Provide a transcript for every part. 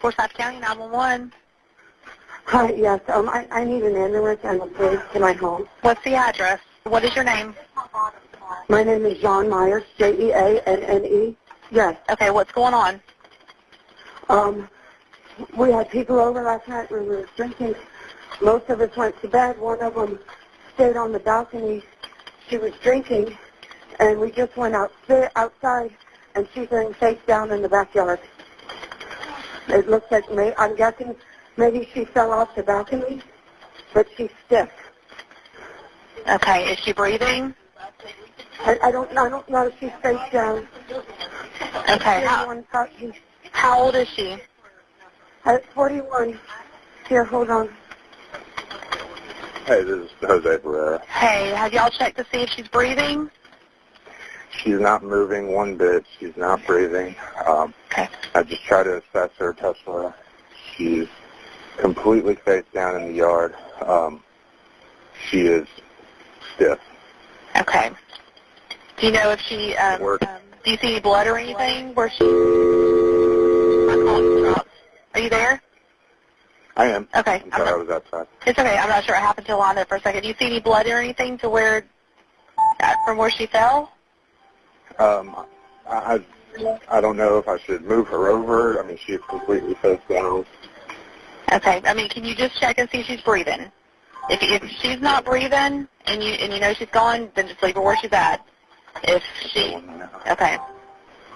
Forsyth County 911. Hi, yes. I need an ambulance and a police to my home. What's the address? What is your name? My name is John Myers, Jeanne. Yes. Okay, what's going on? We had people over last night. We were drinking. Most of us went to bed. One of them stayed on the balcony. She was drinking, and we just went outside, and she's laying face down in the backyard. It looks like, I'm guessing maybe she fell off the balcony, but she's stiff. Okay, is she breathing? I don't know if she's face down. Okay, how old is she? 41. Here, hold on. Hey, this is Jose Barrera. Hey, have y'all checked to see if she's breathing? She's not moving one bit. She's not breathing. Okay. I just try to assess her, touch her. She's completely face down in the yard. She is stiff. Okay. Do you know if she, do you see any blood or anything where she... Are you there? I am. Okay. I'm sorry, I was outside. It's okay. I'm not sure what happened to the line there for a second. Do you see any blood or anything to where, from where she fell? I don't know if I should move her over. I mean, she's completely face down. Okay. I mean, can you just check and see if she's breathing? If she's not breathing and you know she's gone, then just leave her where she's at. If she... Okay.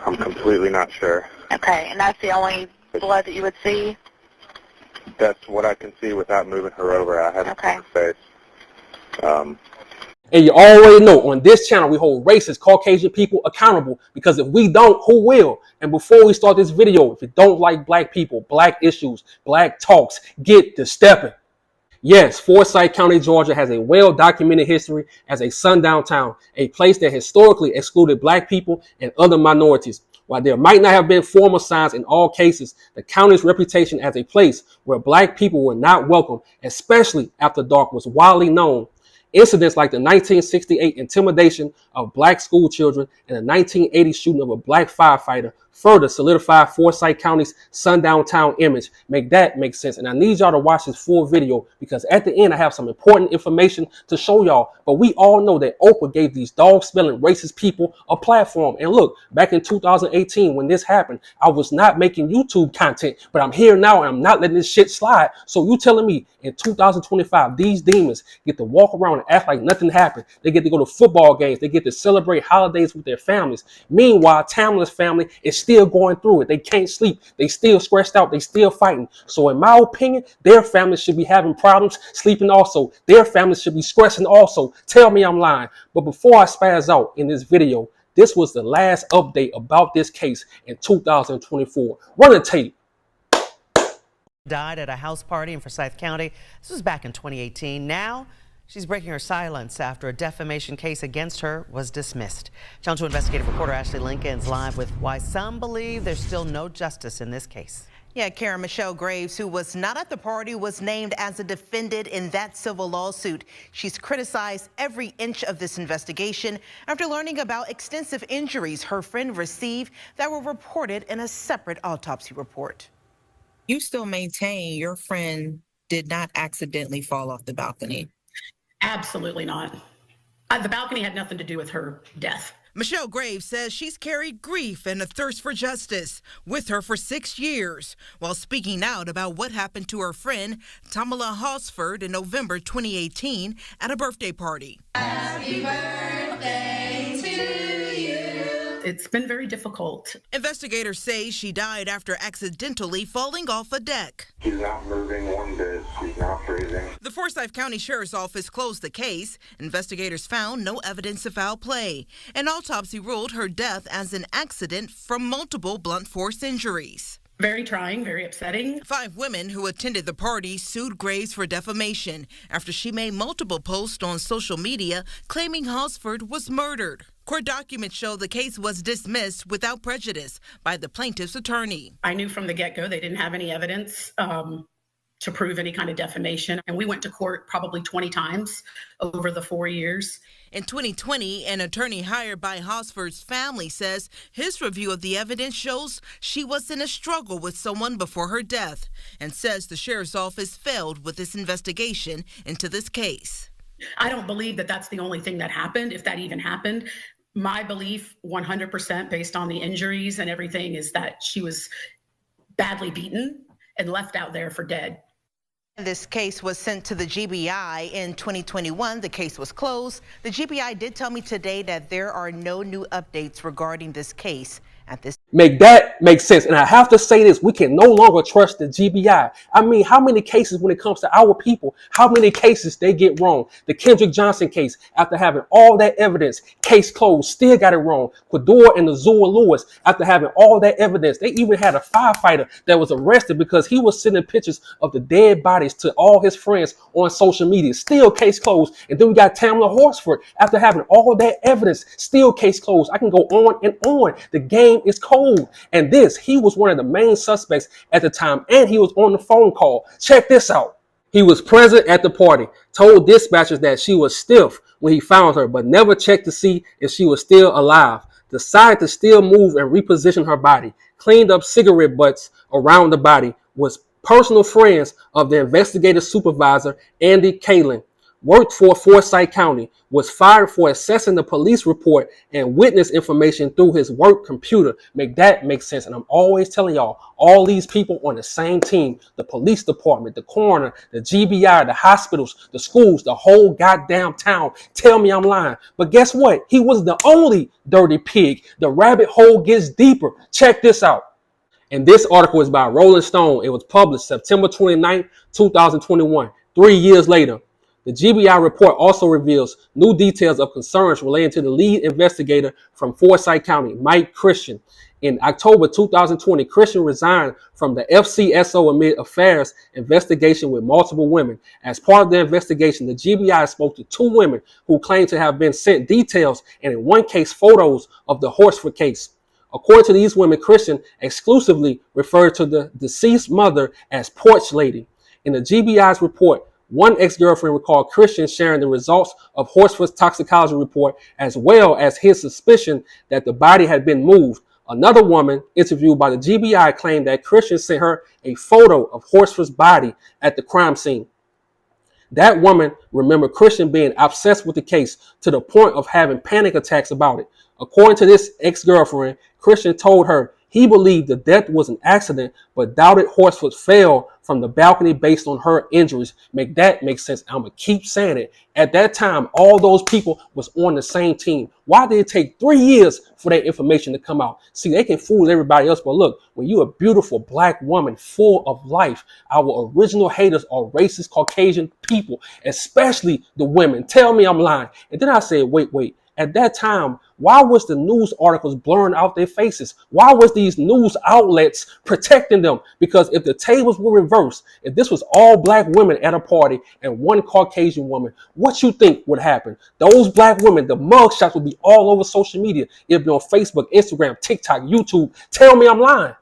I'm completely not sure. Okay. And that's the only blood that you would see? That's what I can see without moving her over. I haven't seen her face. And you already know, on this channel, we hold racist Caucasian people accountable, because if we don't, who will? And before we start this video, if you don't like black people, black issues, black talks, get to stepping. Yes, Forsyth County, Georgia has a well-documented history as a sundown town, a place that historically excluded black people and other minorities. While there might not have been formal signs in all cases, the county's reputation as a place where black people were not welcome, especially after dark, was widely known. Incidents like the 1968 intimidation of black school children and the 1980 shooting of a black firefighter further solidify Forsyth County's sundown town image. Make sense. And I need y'all to watch this full video, because at the end I have some important information to show y'all. But we all know that Oprah gave these dog-smelling racist people a platform. And look, back in 2018 when this happened, I was not making YouTube content, but I'm here now and I'm not letting this shit slide. So you telling me in 2025 these demons get to walk around and act like nothing happened? They get to go to football games. They get to celebrate holidays with their families. Meanwhile, Tamla's family is still going through it. They can't sleep. They still stressed out. They still fighting. So in my opinion, their families should be having problems sleeping also. Their families should be stressing also. Tell me I'm lying. But before I spaz out in this video, this was the last update about this case in 2024. Run the tape. Died at a house party in Forsyth County. This was back in 2018. Now she's breaking her silence after a defamation case against her was dismissed. Channel 2 investigative reporter Ashley Lincoln's live with why some believe there's still no justice in this case. Yeah, Karen, Michelle Graves, who was not at the party, was named as a defendant in that civil lawsuit. She's criticized every inch of this investigation after learning about extensive injuries her friend received that were reported in a separate autopsy report. You still maintain your friend did not accidentally fall off the balcony? Absolutely not. The balcony had nothing to do with her death. Michelle Graves says she's carried grief and a thirst for justice with her for 6 years, while speaking out about what happened to her friend Tamla Horsford in November 2018 at a birthday party. Happy birthday to you. It's been very difficult. Investigators say she died after accidentally falling off a deck. She's not moving one bit. She's not breathing. The Forsyth County Sheriff's Office closed the case. Investigators found no evidence of foul play. An autopsy ruled her death as an accident from multiple blunt force injuries. Very trying, very upsetting. 5 women who attended the party sued Graves for defamation after she made multiple posts on social media claiming Horsford was murdered. Court documents show the case was dismissed without prejudice by the plaintiff's attorney. I knew from the get-go they didn't have any evidence to prove any kind of defamation. And we went to court probably 20 times over the 4 years. In 2020, an attorney hired by Horsford's family says his review of the evidence shows she was in a struggle with someone before her death, and says the sheriff's office failed with its investigation into this case. I don't believe that that's the only thing that happened, if that even happened. My belief, 100% based on the injuries and everything, is that she was badly beaten and left out there for dead. This case was sent to the GBI in 2021. The case was closed. The GBI did tell me today that there are no new updates regarding this case at this. Make that make sense. And I have to say this, we can no longer trust the GBI. I mean, how many cases when it comes to our people, how many cases they get wrong? The Kendrick Johnson case, after having all that evidence, case closed, still got it wrong. Quador and Azul Lewis, after having all that evidence, they even had a firefighter that was arrested because he was sending pictures of the dead bodies to all his friends on social media. Still case closed. And then we got Tamla Horsford, after having all that evidence, still case closed. I can go on and on. The game is cold. And he was one of the main suspects at the time, and he was on the phone call. Check this out. He was present at the party, told dispatchers that she was stiff when he found her, but never checked to see if she was still alive. Decided to still move and reposition her body. Cleaned up cigarette butts around the body. Was personal friends of the investigative supervisor, Andy Kalin. Worked for Forsyth County, was fired for accessing the police report and witness information through his work computer. Make that make sense. And I'm always telling y'all, all these people on the same team, the police department, the coroner, the GBI, the hospitals, the schools, the whole goddamn town. Tell me I'm lying. But guess what? He was the only dirty pig. The rabbit hole gets deeper. Check this out. And this article is by Rolling Stone. It was published September 29, 2021, 3 years later. The GBI report also reveals new details of concerns relating to the lead investigator from Forsyth County, Mike Christian. In October 2020, Christian resigned from the FCSO amid affairs investigation with multiple women. As part of the investigation, the GBI spoke to 2 women who claimed to have been sent details and in one case photos of the Horsford case. According to these women, Christian exclusively referred to the deceased mother as Porch Lady. In the GBI's report, one ex-girlfriend recalled Christian sharing the results of Horsford's toxicology report, as well as his suspicion that the body had been moved. Another woman interviewed by the GBI claimed that Christian sent her a photo of Horsford's body at the crime scene. That woman remembered Christian being obsessed with the case to the point of having panic attacks about it. According to this ex-girlfriend, Christian told her he believed the death was an accident, but doubted Horsford fell from the balcony based on her injuries. Make that make sense. I'm going to keep saying it. At that time, all those people was on the same team. Why did it take 3 years for that information to come out? See, they can fool everybody else, but look, when you're a beautiful black woman full of life, our original haters are racist Caucasian people, especially the women. Tell me I'm lying. And then I said, wait. At that time, why was the news articles blurring out their faces? Why was these news outlets protecting them? Because if the tables were reversed, if this was all black women at a party and one Caucasian woman, what you think would happen? Those black women, the mugshots would be all over social media. It'd be on Facebook, Instagram, TikTok, YouTube. Tell me I'm lying.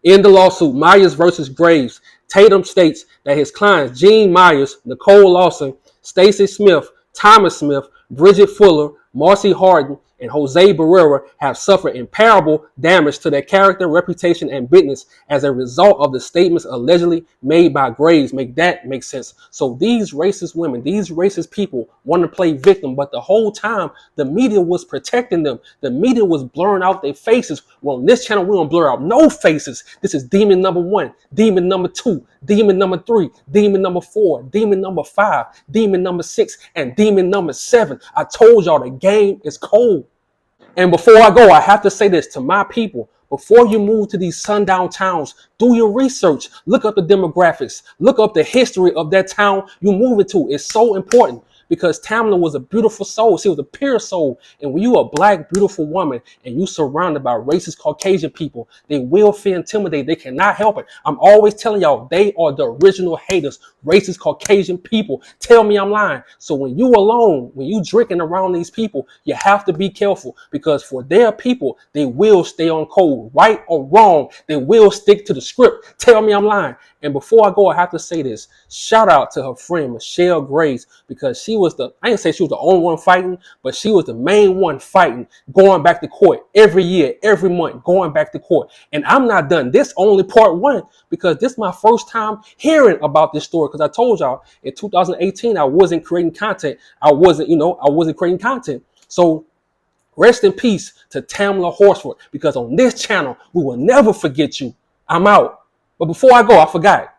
In the lawsuit, Myers versus Graves, Tatum states that his clients, Gene Myers, Nicole Lawson, Stacey Smith, Thomas Smith, Bridget Fuller, Marcy Harden, and Jose Barrera have suffered irreparable damage to their character, reputation, and business as a result of the statements allegedly made by Graves. Make that make sense. So these racist women, these racist people want to play victim, but the whole time the media was protecting them. The media was blurring out their faces. Well, on this channel, we don't blur out no faces. This is demon number 1, demon number 2, demon number 3, demon number 4, demon number 5, demon number 6, and demon number 7. I told y'all the game is cold. And before I go, I have to say this to my people. Before you move to these sundown towns, do your research. Look up the demographics. Look up the history of that town you're moving to. It's so important because Tamla was a beautiful soul. She was a pure soul. And when you're a black, beautiful woman and you're surrounded by racist Caucasian people, they will feel intimidated. They cannot help it. I'm always telling y'all, they are the original haters, racist Caucasian people. Tell me I'm lying. So when you alone, when you drinking around these people, you have to be careful because for their people, they will stay on code. Right or wrong, they will stick to the script. Tell me I'm lying. And before I go, I have to say this. Shout out to her friend, Michelle Graves, because she was was I didn't say she was the only one fighting, but she was the main one fighting, going back to court every year, every month, going back to court. And I'm not done. This only part one, because this is my first time hearing about this story. Because I told y'all in 2018, I wasn't creating content. I wasn't creating content. So rest in peace to Tamla Horsford, because on this channel, we will never forget you. I'm out. But before I go, I forgot.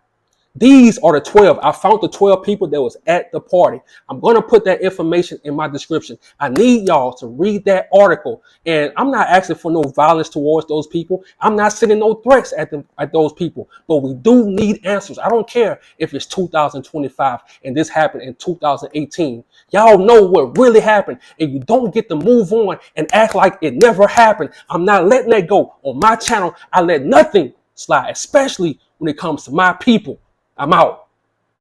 These are the 12. I found the 12 people that was at the party. I'm going to put that information in my description. I need y'all to read that article. And I'm not asking for no violence towards those people. I'm not sending no threats at those people. But we do need answers. I don't care if it's 2025 and this happened in 2018. Y'all know what really happened. And you don't get to move on and act like it never happened. I'm not letting that go. On my channel, I let nothing slide, especially when it comes to my people. I'm out.